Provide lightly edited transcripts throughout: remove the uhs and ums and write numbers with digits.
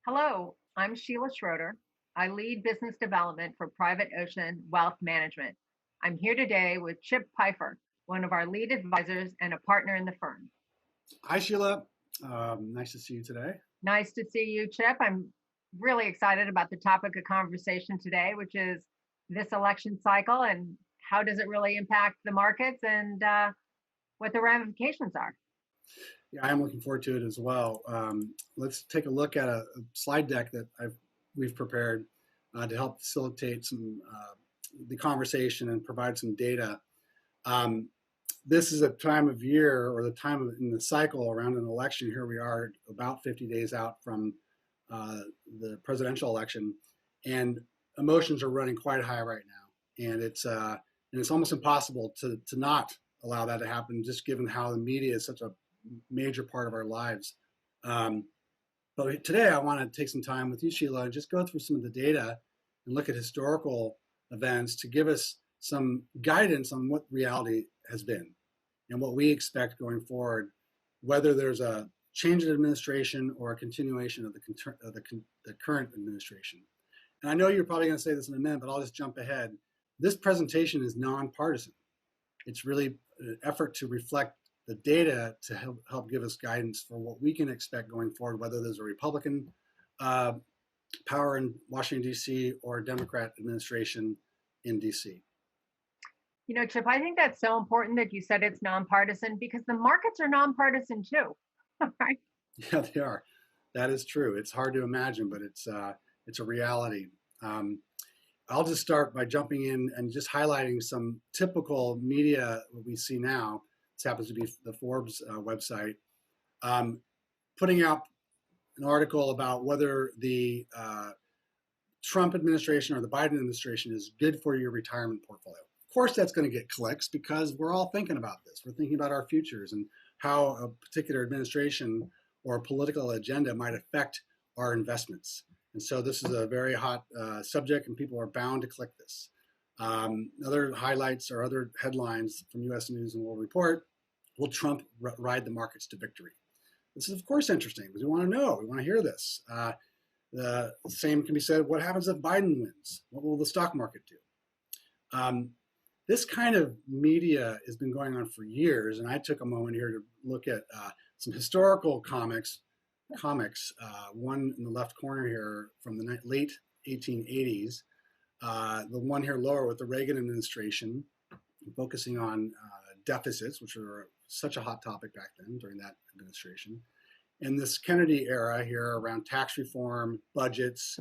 Hello, I'm Sheila Schroeder. I lead business development for Private Ocean Wealth Management. I'm here today with Chip Pyfer, one of our lead advisors and a partner in the firm. Hi, Sheila. Nice to see you today. Nice to see you, Chip. I'm really excited about the topic of conversation today, which is this election cycle and how does it really impact the markets and what the ramifications are. Yeah, I am looking forward to it as well. Let's take a look at a slide deck that we've prepared to help facilitate the conversation and provide some data. This is a time of year or the time in the cycle around an election. Here we are about 50 days out from the presidential election, and emotions are running quite high right now. And it's almost impossible to not allow that to happen, just given how the media is such a major part of our lives. But today I want to take some time with you, Sheila, and just go through some of the data and look at historical events to give us some guidance on what reality has been and what we expect going forward, whether there's a change in administration or a continuation of the current administration. And I know you're probably going to say this in a minute, but I'll just jump ahead. This presentation is nonpartisan. It's really an effort to reflect the data to help give us guidance for what we can expect going forward, whether there's a Republican power in Washington, D.C. or a Democrat administration in D.C. You know, Chip, I think that's so important that you said it's nonpartisan because the markets are nonpartisan too, right? Yeah, they are. That is true. It's hard to imagine, but it's a reality. I'll just start by jumping in and just highlighting some typical media we see now. This happens to be the Forbes website, putting out an article about whether the Trump administration or the Biden administration is good for your retirement portfolio. Of course, that's going to get clicks because we're all thinking about this. We're thinking about our futures and how a particular administration or a political agenda might affect our investments. And so this is a very hot subject, and people are bound to click this. Other highlights or other headlines from U.S. News and World Report: will Trump ride the markets to victory? This is, of course, interesting because we want to know. We want to hear this. The same can be said: what happens if Biden wins? What will the stock market do? This kind of media has been going on for years, and I took a moment here to look at some historical comics. One in the left corner here from the late 1880s. The one here lower with the Reagan administration, focusing on deficits, which were such a hot topic back then during that administration. And this Kennedy era here around tax reform, budgets,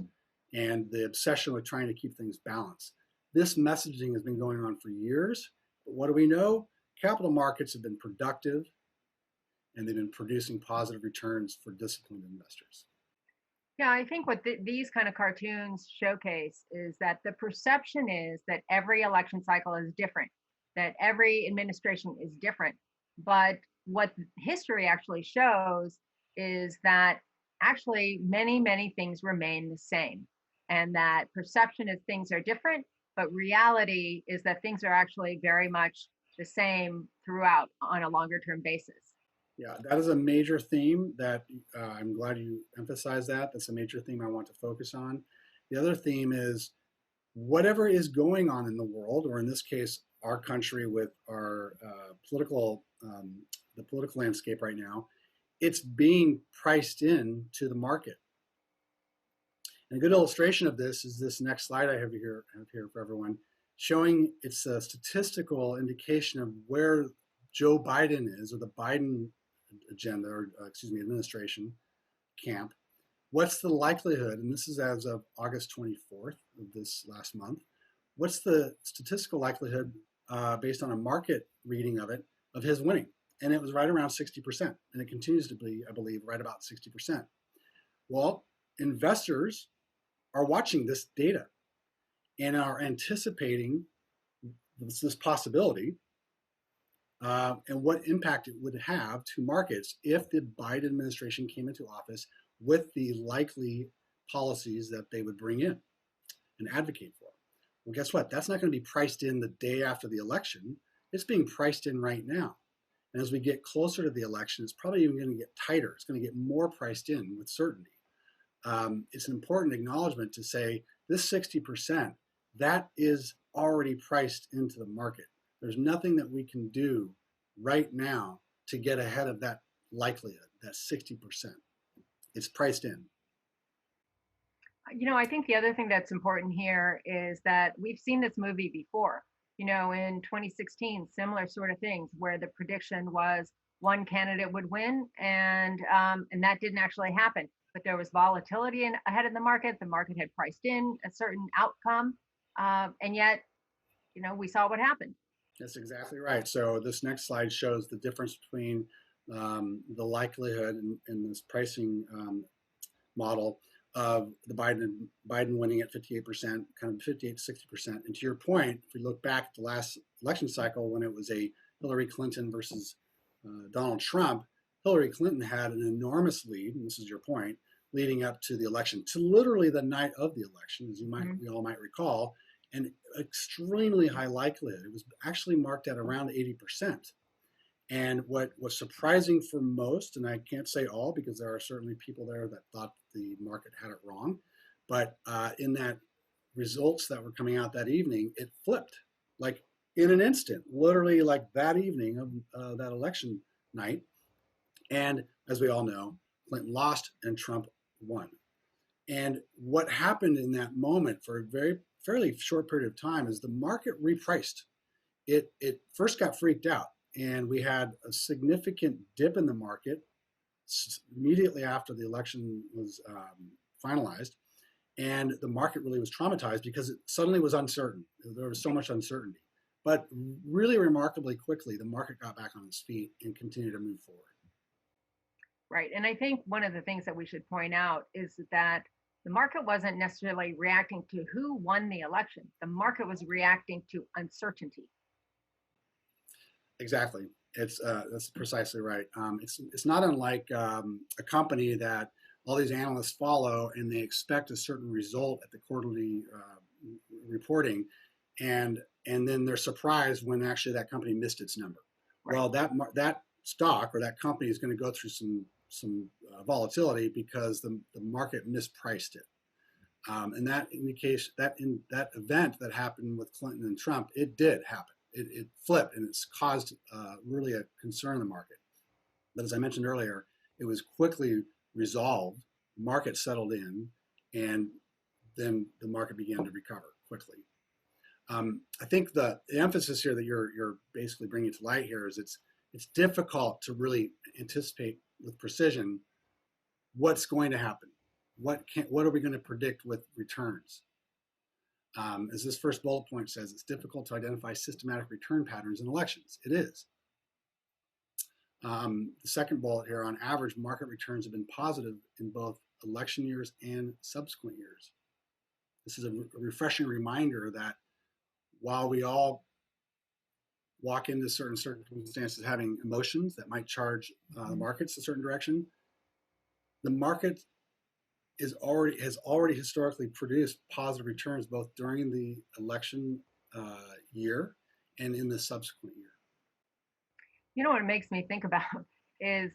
and the obsession with trying to keep things balanced. This messaging has been going on for years, but what do we know? Capital markets have been productive, and they've been producing positive returns for disciplined investors. Yeah, I think what these kind of cartoons showcase is that the perception is that every election cycle is different, that every administration is different. But what history actually shows is that actually many, many things remain the same, and that perception is things are different, but reality is that things are actually very much the same throughout on a longer term basis. Yeah, that is a major theme that I'm glad you emphasized that. That's a major theme I want to focus on. The other theme is whatever is going on in the world, or in this case, our country with our the political landscape right now, it's being priced in to the market. And a good illustration of this is this next slide I have here for everyone, showing it's a statistical indication of where Joe Biden is, or the Biden agenda, or administration camp. What's the likelihood, and this is as of August 24th of this last month, what's the statistical likelihood based on a market reading of it, of his winning? And it was right around 60%, and it continues to be, I believe, right about 60%. Well, investors are watching this data and are anticipating this possibility and what impact it would have to markets if the Biden administration came into office with the likely policies that they would bring in and advocate for. Well, guess what? That's not going to be priced in the day after the election. It's being priced in right now. And as we get closer to the election, it's probably even going to get tighter. It's going to get more priced in with certainty. it's an important acknowledgement to say this 60%, that is already priced into the market. There's nothing that we can do right now to get ahead of that likelihood, that 60%. It's priced in. I think the other thing that's important here is that we've seen this movie before. In 2016, similar sort of things where the prediction was one candidate would win, and that didn't actually happen. But there was volatility ahead of the market. The market had priced in a certain outcome, and yet, we saw what happened. That's exactly right. So this next slide shows the difference between the likelihood in this pricing model of the Biden winning at 58%, kind of 58 to 60%. And to your point, if we look back at the last election cycle when it was a Hillary Clinton versus Donald Trump, Hillary Clinton had an enormous lead, and this is your point, leading up to the election, to literally the night of the election, as we all might recall, and extremely high likelihood. It was actually marked at around 80%. And what was surprising for most, and I can't say all because there are certainly people there that thought the market had it wrong, but in that results that were coming out that evening, it flipped like in an instant, literally like that evening of that election night. And as we all know, Clinton lost and Trump won. And what happened in that moment for a fairly short period of time is the market repriced. It first got freaked out, and we had a significant dip in the market immediately after the election was finalized. And the market really was traumatized because it suddenly was uncertain. There was so much uncertainty. But really remarkably quickly, the market got back on its feet and continued to move forward. Right. And I think one of the things that we should point out is that the market wasn't necessarily reacting to who won the election. The market was reacting to uncertainty. Exactly. That's precisely right. It's not unlike a company that all these analysts follow and they expect a certain result at the quarterly reporting, and then they're surprised when actually that company missed its number. Right. Well, that stock or that company is going to go through some volatility because the market mispriced it. And that indication that in that event that happened with Clinton and Trump, it did happen. It flipped, and it's caused really a concern in the market. But as I mentioned earlier, it was quickly resolved. Market settled in, and then the market began to recover quickly. I think the emphasis here that you're basically bringing to light here is it's difficult to really anticipate with precision what's going to happen. What are we going to predict with returns? As this first bullet point says, it's difficult to identify systematic return patterns in elections. It is. The second bullet here, on average, market returns have been positive in both election years and subsequent years. This is a refreshing reminder that while we all walk into certain circumstances having emotions that might charge the markets a certain direction, the market has already historically produced positive returns both during the election year and in the subsequent year. What it makes me think about is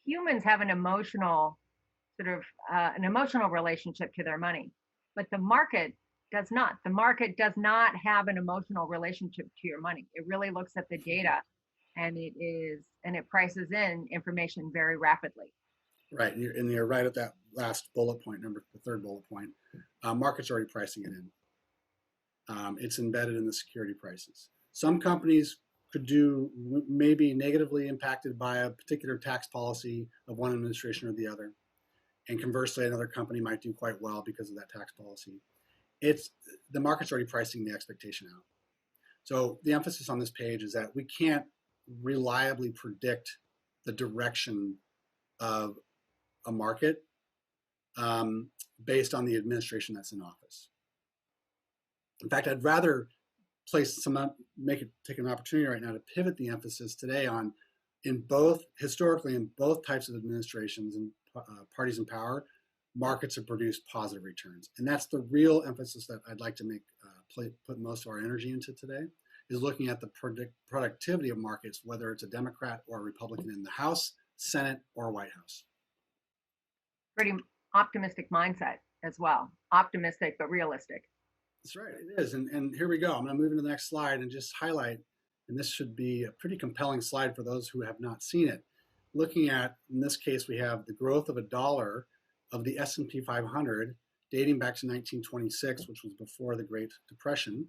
humans have an emotional relationship to their money, but the market does not. The market does not have an emotional relationship to your money. It really looks at the data, and it prices in information very rapidly. Right, and you're right at that last bullet point, the third bullet point. Market's already pricing it in. It's embedded in the security prices. Some companies could maybe negatively impacted by a particular tax policy of one administration or the other. And conversely, another company might do quite well because of that tax policy. The market's already pricing the expectation out. So the emphasis on this page is that we can't reliably predict the direction of a market based on the administration that's in office. In fact, I'd rather take an opportunity right now to pivot the emphasis today on historically in both types of administrations and parties in power, markets have produced positive returns. And that's the real emphasis that I'd like to put most of our energy into today, is looking at the productivity of markets, whether it's a Democrat or a Republican in the House, Senate, or White House. optimistic mindset as well. Optimistic, but realistic. That's right, it is. And here we go. I'm going to move into the next slide and just highlight, and this should be a pretty compelling slide for those who have not seen it. Looking at, in this case, we have the growth of $1 of the S&P 500 dating back to 1926, which was before the Great Depression,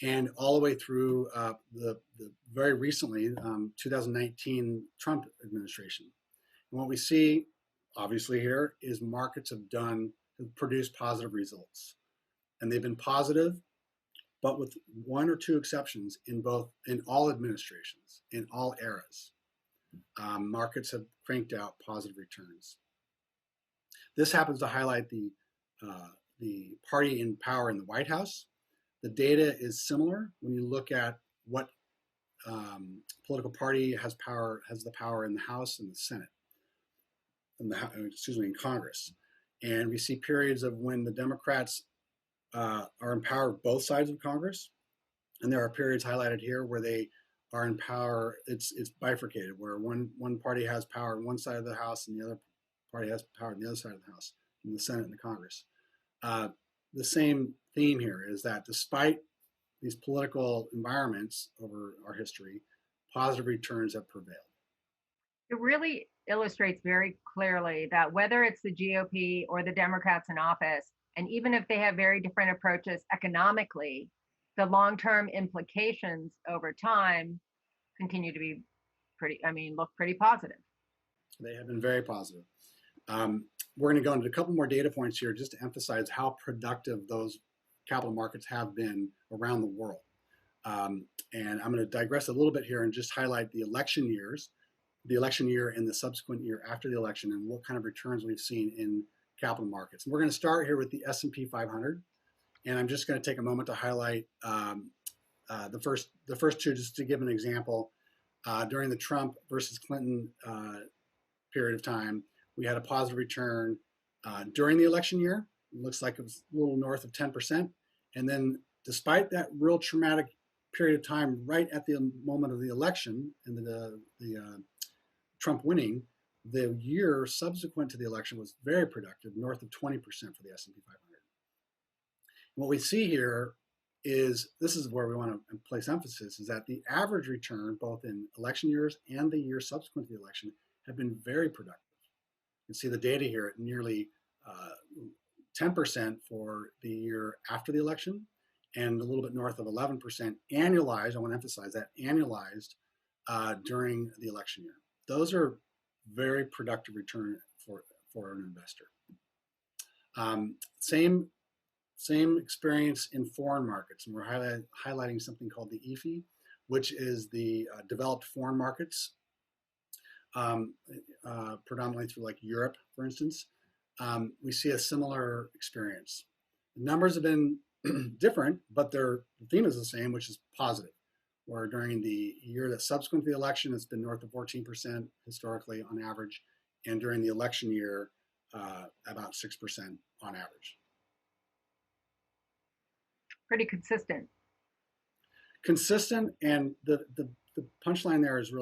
and all the way through the very recently 2019 Trump administration. And what we see, obviously, here is markets have produced positive results, and they've been positive, but with one or two exceptions in all administrations, in all eras. Markets have cranked out positive returns. This happens to highlight the party in power in the White House. The data is similar when you look at what political party has the power in the House and the Senate, in Congress. And we see periods of when the Democrats are in power both sides of Congress, and there are periods highlighted here where they are in power. It's bifurcated, where one party has power on one side of the House and the other party has power on the other side of the House, in the Senate and the Congress. The same theme here is that despite these political environments over our history, positive returns have prevailed. It really illustrates very clearly that whether it's the GOP or the Democrats in office, and even if they have very different approaches economically, the long-term implications over time continue to be look pretty positive. They have been very positive. We're going to go into a couple more data points here just to emphasize how productive those capital markets have been around the world. And I'm going to digress a little bit here and just highlight the election years, the election year and the subsequent year after the election, and what kind of returns we've seen in capital markets. And we're going to start here with the S&P 500. And I'm just going to take a moment to highlight the first two, just to give an example. During the Trump versus Clinton period of time, we had a positive return during the election year. It looks like it was a little north of 10%. And then despite that real traumatic period of time right at the moment of the election and the Trump winning, the year subsequent to the election was very productive, north of 20% for the S&P 500. What we see here is, this is where we want to place emphasis, is that the average return, both in election years and the year subsequent to the election, have been very productive. You can see the data here at nearly 10% for the year after the election, and a little bit north of 11% annualized. I want to emphasize that, annualized during the election year. Those are very productive return for an investor. Same experience in foreign markets, and we're highlighting something called the EFI, which is the developed foreign markets, predominantly through like Europe, for instance. We see a similar experience. The numbers have been different, but the theme is the same, which is positive. Where during the year that's subsequent to the election, it's been north of 14% historically on average, and during the election year, about 6% on average. Pretty consistent. Consistent, and the punchline there is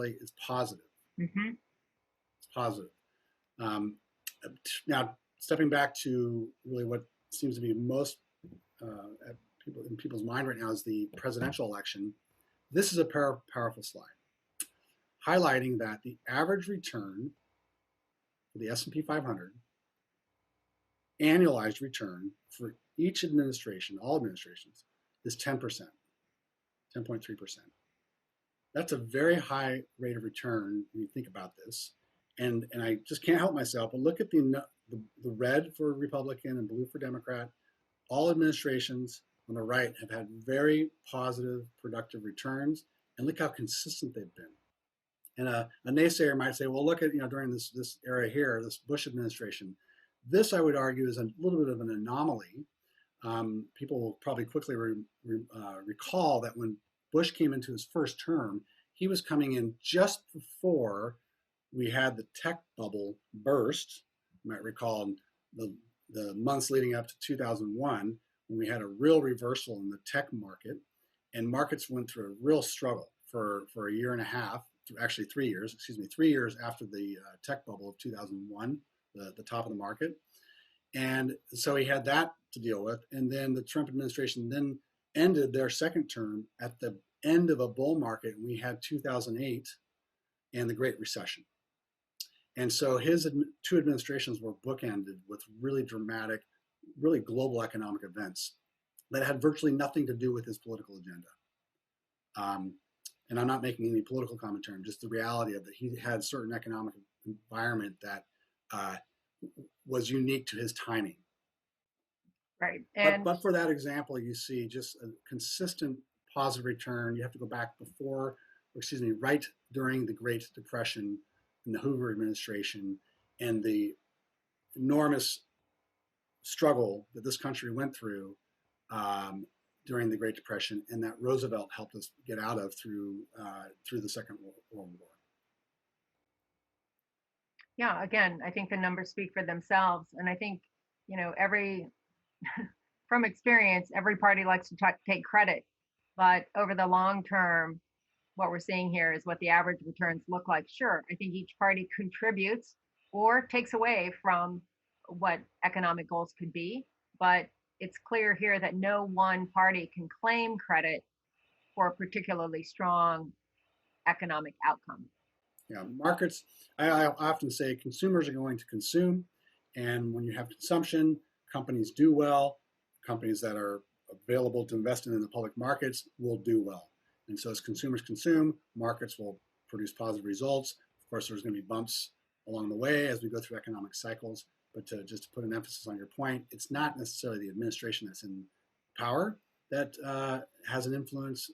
positive. Mm-hmm. It's positive. Now, stepping back to really what seems to be most in people's mind right now is the presidential election. This is a powerful slide, highlighting that the average return for the S&P 500, annualized return for each administration, all administrations, is 10%, 10.3%. That's a very high rate of return when you think about this. And I just can't help myself, but look at the red for Republican and blue for Democrat. All administrations on the right have had very positive, productive returns, and look how consistent they've been. And a naysayer might say, well, look at, during this era here, this Bush administration. This, I would argue, is a little bit of an anomaly. People will probably quickly recall that when Bush came into his first term, he was coming in just before we had the tech bubble burst. You might recall the months leading up to 2001, when we had a real reversal in the tech market, and markets went through a real struggle for a year and a half, actually 3 years, 3 years after the tech bubble of 2001, the top of the market. And so he had that to deal with. And then the Trump administration then ended their second term at the end of a bull market. And we had 2008 and the Great Recession. And so his two administrations were bookended with really dramatic, really global economic events that had virtually nothing to do with his political agenda. And I'm not making any political commentary, just the reality of that he had certain economic environment that was unique to his timing. Right. And but for that example, you see just a consistent positive return. You have to go back right during the Great Depression in the Hoover administration and the enormous struggle that this country went through during the Great Depression, and that Roosevelt helped us get out of through the Second World War. Yeah, again, I think the numbers speak for themselves, and I think from experience, every party likes to take credit, but over the long term, what we're seeing here is what the average returns look like. Sure, I think each party contributes or takes away from what economic goals could be, but it's clear here that no one party can claim credit for a particularly strong economic outcome. Yeah, markets, I often say consumers are going to consume, and when you have consumption, companies do well. Companies that are available to invest in the public markets will do well. And so as consumers consume, markets will produce positive results. Of course, there's going to be bumps along the way as we go through economic cycles. But just to put an emphasis on your point, it's not necessarily the administration that's in power that has an influence,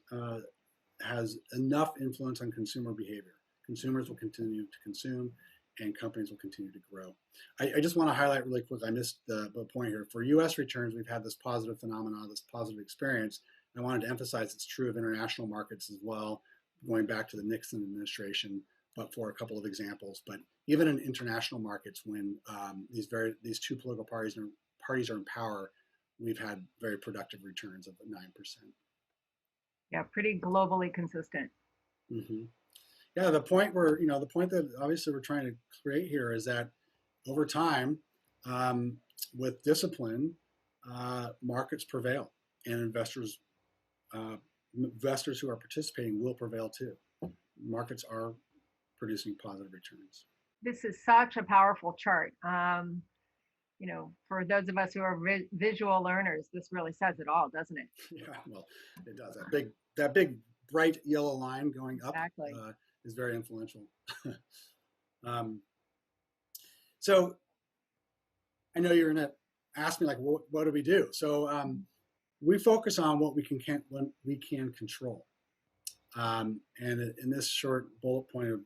has enough influence on consumer behavior. Consumers will continue to consume, and companies will continue to grow. I just want to highlight really quick, I missed the point here. For U.S. returns, we've had this positive phenomenon, this positive experience. I wanted to emphasize it's true of international markets as well, going back to the Nixon administration, but for a couple of examples. But even in international markets, when these two political parties are in power, we've had very productive returns of 9%. Yeah, pretty globally consistent. Mm-hmm. Yeah, the point that obviously we're trying to create here is that over time, with discipline, markets prevail, and investors who are participating will prevail too. Markets are producing positive returns. This is such a powerful chart. For those of us who are visual learners, this really says it all, doesn't it? Yeah, well, it does. That big bright yellow line going up exactly. Is very influential. So I know you're going to ask me, like, what do we do? So we focus on what we can control. And in this short bullet point of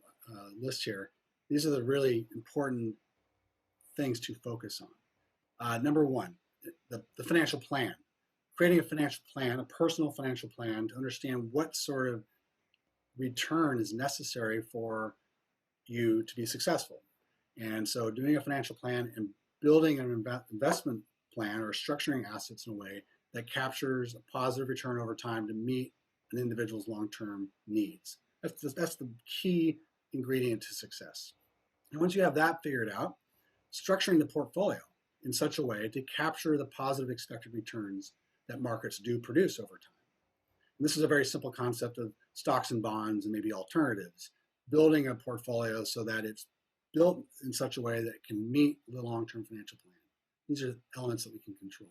list here, these are the really important things to focus on. Number one, the financial plan. Creating a financial plan, a personal financial plan, to understand what sort of return is necessary for you to be successful. And so doing a financial plan and building an investment plan or structuring assets in a way that captures a positive return over time to meet an individual's long-term needs. That's the key ingredient to success. And once you have that figured out, structuring the portfolio in such a way to capture the positive expected returns that markets do produce over time. And this is a very simple concept of stocks and bonds and maybe alternatives, building a portfolio so that it's built in such a way that it can meet the long-term financial plan. These are elements that we can control.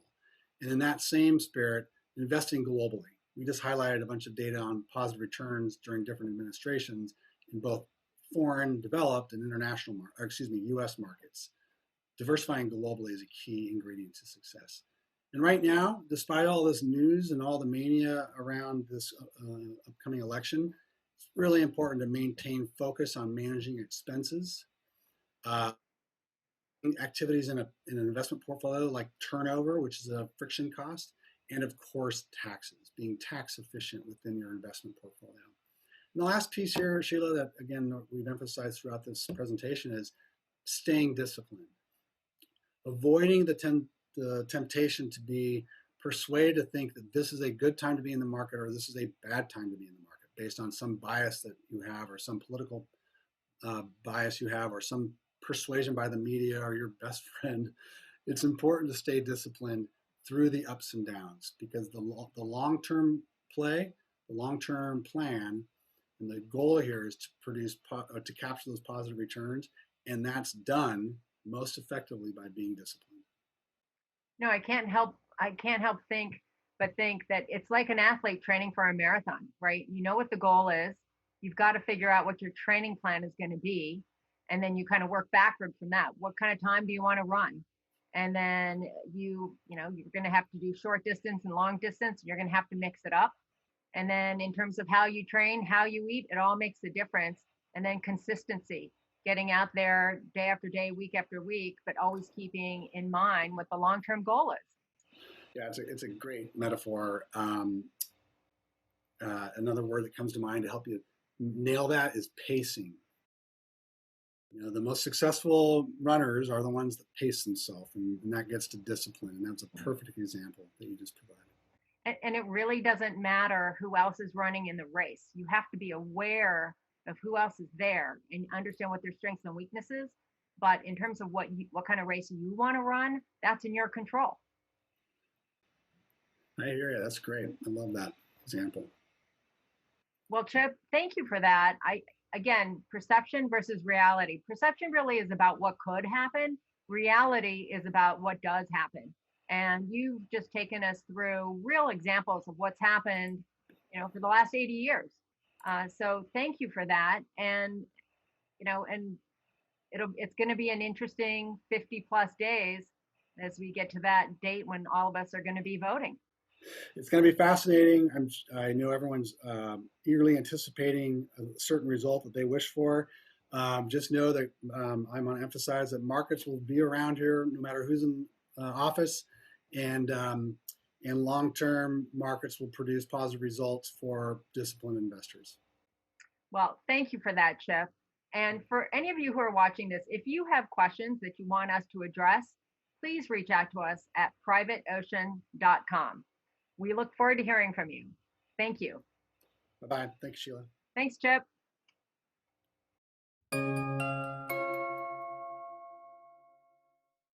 And in that same spirit, investing globally. We just highlighted a bunch of data on positive returns during different administrations in both foreign, developed, and U.S. markets. Diversifying globally is a key ingredient to success. And right now, despite all this news and all the mania around this upcoming election, it's really important to maintain focus on managing expenses. Activities in an investment portfolio like turnover, which is a friction cost, and of course, taxes, being tax efficient within your investment portfolio. And the last piece here, Sheila, that again, we've emphasized throughout this presentation is staying disciplined. Avoiding the temptation to be persuaded to think that this is a good time to be in the market or this is a bad time to be in the market based on some bias that you have or some political bias you have or some persuasion by the media or your best friend. It's important to stay disciplined through the ups and downs because the long-term play, the long-term plan, and the goal here is to to capture those positive returns, and that's done most effectively by being disciplined. No, I can't help think that it's like an athlete training for a marathon, right? You know what the goal is. You've got to figure out what your training plan is going to be, and then you kind of work backward from that. What kind of time do you want to run? And then you're going to have to do short distance and long distance, and you're going to have to mix it up. And then in terms of how you train, how you eat, it all makes a difference. And then consistency, getting out there day after day, week after week, but always keeping in mind what the long-term goal is. Yeah, it's a great metaphor. Another word that comes to mind to help you nail that is pacing. The most successful runners are the ones that pace themselves, and that gets to discipline. And that's a perfect example that you just provided. And it really doesn't matter who else is running in the race. You have to be aware of who else is there and understand what their strengths and weaknesses. But in terms of what kind of race you want to run, that's in your control. I hear you. That's great. I love that example. Well, Chip, thank you for that. Again, perception versus reality. Perception really is about what could happen. Reality is about what does happen. And you've just taken us through real examples of what's happened, for the last 80 years. So thank you for that. And, and it's going to be an interesting 50 plus days as we get to that date when all of us are going to be voting. It's going to be fascinating. I know everyone's eagerly anticipating a certain result that they wish for. Just know that I'm going to emphasize that markets will be around here no matter who's in office, and long-term markets will produce positive results for disciplined investors. Well, thank you for that, Chip. And for any of you who are watching this, if you have questions that you want us to address, please reach out to us at privateocean.com. We look forward to hearing from you. Thank you. Bye-bye. Thanks, Sheila. Thanks, Chip.